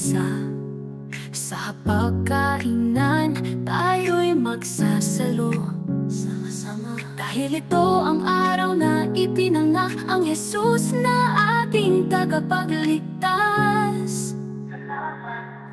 isa. Sa pagkainan, tayo'y magsasalo sama-sama. Dahil ito ang araw na ipinanganak ang Jesus na ating tagapagligtas.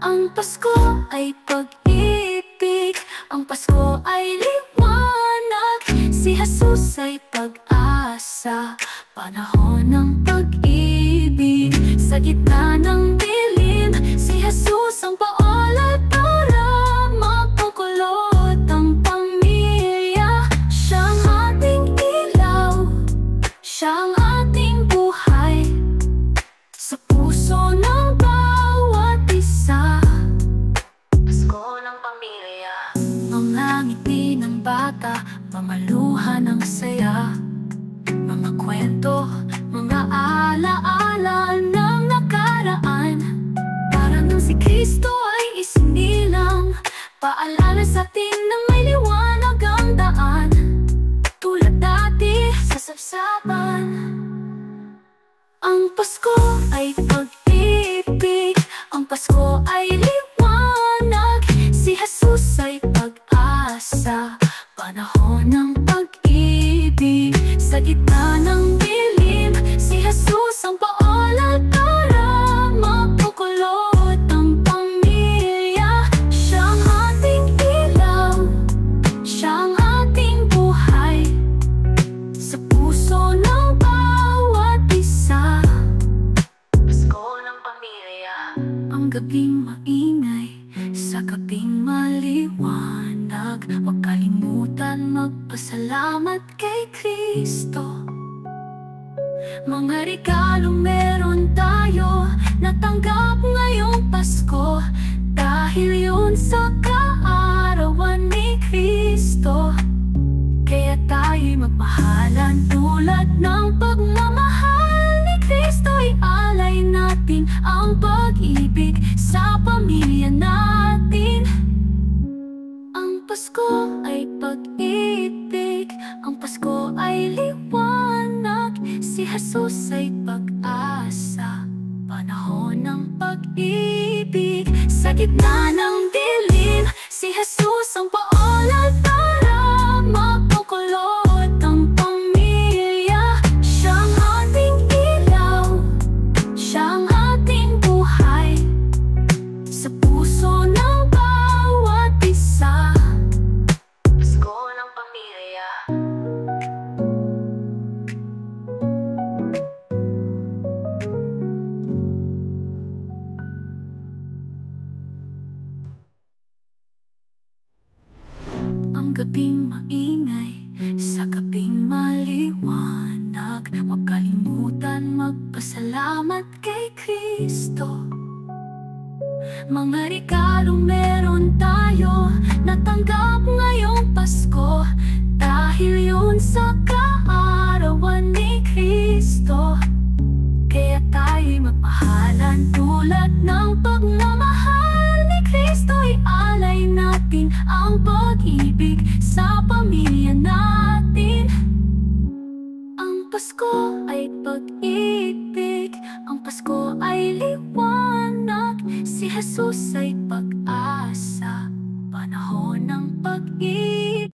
Ang Pasko ay pag-ibig, ang Pasko ay liwanag. Si Jesus ay pag-asa, panahon ng pag-ibig. Sa gitna ng dilim, si Jesus ang paolad para mapakulot ang pamilya. Siyang ating ilaw, siyang ating buhay, sa puso ng bawat isa. Pasko ng pamilya. Mga ngiti ng bata, mga luha ng saya, mga kwento, mga alaala ng nakaraan. Para nang si Kristo ay isinilang, paalala sa atin na may liwanag ang daan. Tulad dati sa sabsaban, ang Pasko ay pag-ibig, ang Pasko ay liwanag. Si Jesus ay pag-asa, panahon ng pag-ibig. Sa gitna ng dilim, si Jesus ang paolad para mapakulot ang pamilya. Siyang ating ilaw, siyang ating buhay, sa puso ng bawat isa. Pasko ng pamilya. Ang gabing maingay, sa gabing maliwanag, huwag kalimutan magpasalamat kay Kristo. Mga regalo meron tayo natanggap ngayong Pasko, dahil yun sa kaarawan ni Kristo. Kaya tayo'y magmahalan tulad ng pagmamahal ni Kristo. Ialay natin ang pag-ibig sa pamilya natin. Ang Pasko ay pag-ibig, ang Pasko ay liwanag. Si Jesus ay pag-asa, panahon ng pag-ibig. Sa gitna ng dilim, si Jesus ang paolad para mapakulot ang pamilya. Siyang ating ilaw, siyang ating buhay, sa puso ng bawat isa. Pasko ng pamilya. Ang gabing maingay, sa gabing maliwanag, huwag kalimutan magpasalamat kay Kristo. Mga regalo meron tayo natanggap ngayong Pasko, dahil yun sa kaarawan ni Kristo. Kaya tayo'y magmahalan tulad ng pagmamahal ni Kristo. Ialay natin ang pag-ibig sa pamilya natin. Ang Pasko ay pag-ibig, ang Pasko ay liwanag. Si Jesus ay pag-asa, panahon ng pag-ibig.